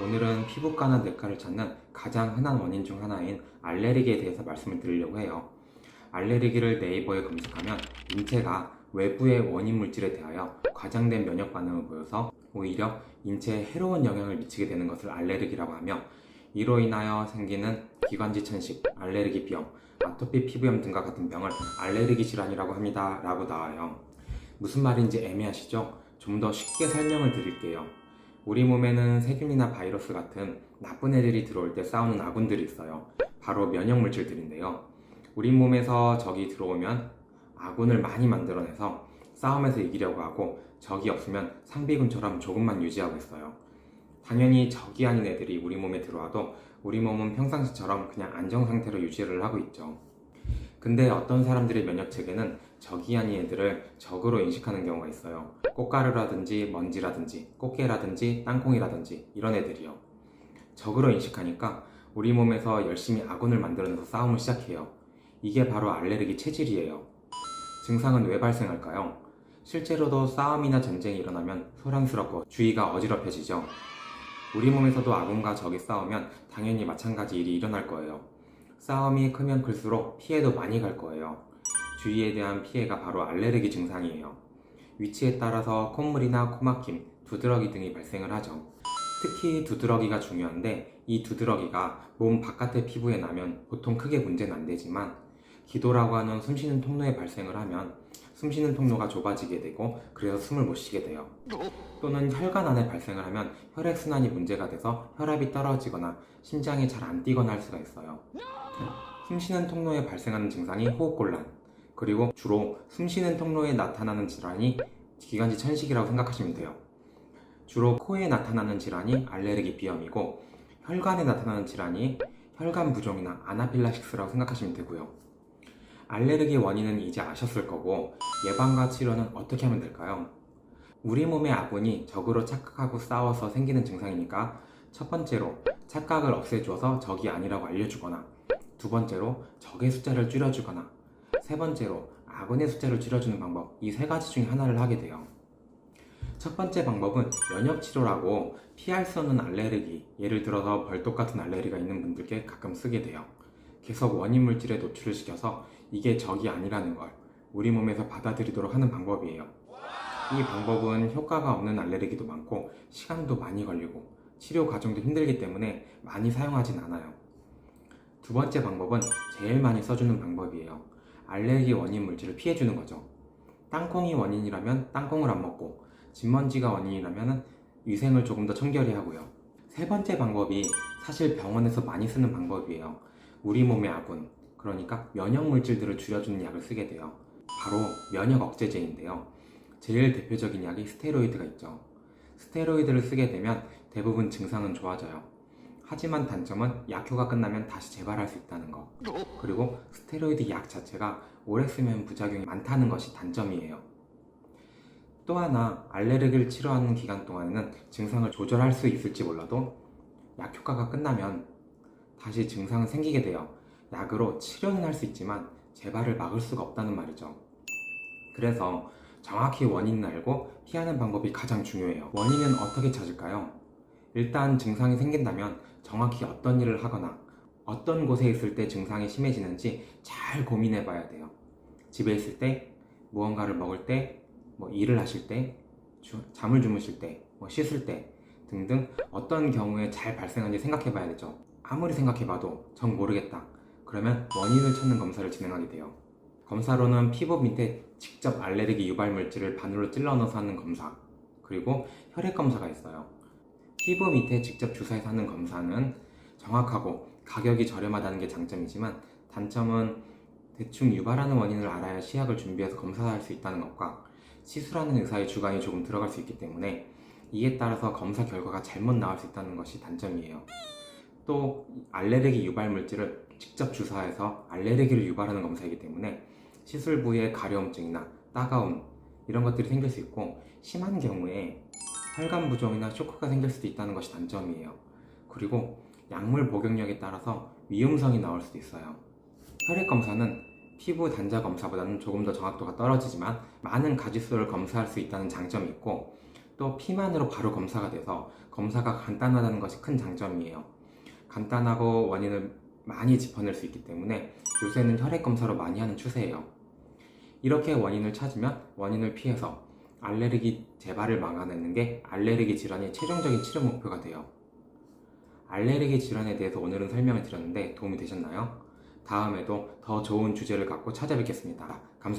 오늘은 피부과나 내과를 찾는 가장 흔한 원인 중 하나인 알레르기에 대해서 말씀을 드리려고 해요. 알레르기를 네이버에 검색하면 인체가 외부의 원인 물질에 대하여 과장된 면역 반응을 보여서 오히려 인체에 해로운 영향을 미치게 되는 것을 알레르기라고 하며, 이로 인하여 생기는 기관지 천식, 알레르기 비염, 아토피 피부염 등과 같은 병을 알레르기 질환이라고 합니다 라고 나와요. 무슨 말인지 애매하시죠? 좀 더 쉽게 설명을 드릴게요. 우리 몸에는 세균이나 바이러스 같은 나쁜 애들이 들어올 때 싸우는 아군들이 있어요. 바로 면역 물질들인데요. 우리 몸에서 적이 들어오면 아군을 많이 만들어내서 싸움에서 이기려고 하고, 적이 없으면 상비군처럼 조금만 유지하고 있어요. 당연히 적이 아닌 애들이 우리 몸에 들어와도 우리 몸은 평상시처럼 그냥 안정 상태로 유지를 하고 있죠. 근데 어떤 사람들의 면역 체계는 적이 아닌 애들을 적으로 인식하는 경우가 있어요. 꽃가루라든지 먼지라든지 꽃게라든지 땅콩이라든지 이런 애들이요. 적으로 인식하니까 우리 몸에서 열심히 아군을 만들어내서 싸움을 시작해요. 이게 바로 알레르기 체질이에요. 증상은 왜 발생할까요? 실제로도 싸움이나 전쟁이 일어나면 소란스럽고 주의가 어지럽혀지죠. 우리 몸에서도 아군과 적이 싸우면 당연히 마찬가지 일이 일어날 거예요. 싸움이 크면 클수록 피해도 많이 갈 거예요. 주위에 대한 피해가 바로 알레르기 증상이에요. 위치에 따라서 콧물이나 코막힘, 두드러기 등이 발생을 하죠. 특히 두드러기가 중요한데, 이 두드러기가 몸 바깥의 피부에 나면 보통 크게 문제는 안 되지만, 기도라고 하는 숨쉬는 통로에 발생을 하면 숨쉬는 통로가 좁아지게 되고, 그래서 숨을 못 쉬게 돼요. 또는 혈관 안에 발생을 하면 혈액순환이 문제가 돼서 혈압이 떨어지거나 심장이 잘 안 뛰거나 할 수가 있어요. 숨쉬는 통로에 발생하는 증상이 호흡곤란, 그리고 주로 숨쉬는 통로에 나타나는 질환이 기관지 천식이라고 생각하시면 돼요. 주로 코에 나타나는 질환이 알레르기 비염이고, 혈관에 나타나는 질환이 혈관 부종이나 아나필락시스라고 생각하시면 되고요. 알레르기 원인은 이제 아셨을 거고, 예방과 치료는 어떻게 하면 될까요? 우리 몸의 아군이 적으로 착각하고 싸워서 생기는 증상이니까, 첫 번째로 착각을 없애주어서 적이 아니라고 알려주거나, 두 번째로 적의 숫자를 줄여주거나, 세 번째로 아군의 숫자를 줄여주는 방법, 이 세 가지 중에 하나를 하게 돼요. 첫 번째 방법은 면역치료라고 피할 수 없는 알레르기, 예를 들어서 벌독 같은 알레르기가 있는 분들께 가끔 쓰게 돼요. 계속 원인 물질에 노출을 시켜서 이게 적이 아니라는 걸 우리 몸에서 받아들이도록 하는 방법이에요. 이 방법은 효과가 없는 알레르기도 많고 시간도 많이 걸리고 치료 과정도 힘들기 때문에 많이 사용하진 않아요. 두 번째 방법은 제일 많이 써주는 방법이에요. 알레르기 원인 물질을 피해주는 거죠. 땅콩이 원인이라면 땅콩을 안 먹고, 진먼지가 원인이라면 위생을 조금 더 청결히 하고요. 세 번째 방법이 사실 병원에서 많이 쓰는 방법이에요. 우리 몸의 아군, 그러니까 면역 물질들을 줄여주는 약을 쓰게 돼요. 바로 면역 억제제인데요. 제일 대표적인 약이 스테로이드가 있죠. 스테로이드를 쓰게 되면 대부분 증상은 좋아져요. 하지만 단점은 약효가 끝나면 다시 재발할 수 있다는 거, 그리고 스테로이드 약 자체가 오래 쓰면 부작용이 많다는 것이 단점이에요. 또 하나, 알레르기를 치료하는 기간 동안에는 증상을 조절할 수 있을지 몰라도 약 효과가 끝나면 다시 증상은 생기게 돼요. 약으로 치료는 할 수 있지만 재발을 막을 수가 없다는 말이죠. 그래서 정확히 원인을 알고 피하는 방법이 가장 중요해요. 원인은 어떻게 찾을까요? 일단 증상이 생긴다면 정확히 어떤 일을 하거나 어떤 곳에 있을 때 증상이 심해지는지 잘 고민해 봐야 돼요. 집에 있을 때, 무언가를 먹을 때, 일을 하실 때, 잠을 주무실 때, 씻을 때 등등 어떤 경우에 잘 발생하는지 생각해 봐야 되죠. 아무리 생각해 봐도 정 모르겠다, 그러면 원인을 찾는 검사를 진행하게 돼요. 검사로는 피부 밑에 직접 알레르기 유발 물질을 바늘로 찔러 넣어서 하는 검사, 그리고 혈액 검사가 있어요. 피부 밑에 직접 주사해서 하는 검사는 정확하고 가격이 저렴하다는 게 장점이지만, 단점은 대충 유발하는 원인을 알아야 시약을 준비해서 검사할 수 있다는 것과 시술하는 의사의 주관이 조금 들어갈 수 있기 때문에 이에 따라서 검사 결과가 잘못 나올 수 있다는 것이 단점이에요. 또 알레르기 유발 물질을 직접 주사해서 알레르기를 유발하는 검사이기 때문에 시술 부위에 가려움증이나 따가움 이런 것들이 생길 수 있고, 심한 경우에 혈관 부종이나 쇼크가 생길 수도 있다는 것이 단점이에요. 그리고 약물 복용력에 따라서 위험성이 나올 수도 있어요. 혈액 검사는 피부 단자 검사보다는 조금 더 정확도가 떨어지지만 많은 가지수를 검사할 수 있다는 장점이 있고, 또 피만으로 바로 검사가 돼서 검사가 간단하다는 것이 큰 장점이에요. 간단하고 원인을 많이 짚어낼 수 있기 때문에 요새는 혈액 검사로 많이 하는 추세예요. 이렇게 원인을 찾으면 원인을 피해서 알레르기 재발을 막아내는 게 알레르기 질환의 최종적인 치료 목표가 돼요. 알레르기 질환에 대해서 오늘은 설명을 드렸는데 도움이 되셨나요? 다음에도 더 좋은 주제를 갖고 찾아뵙겠습니다. 감사합니다.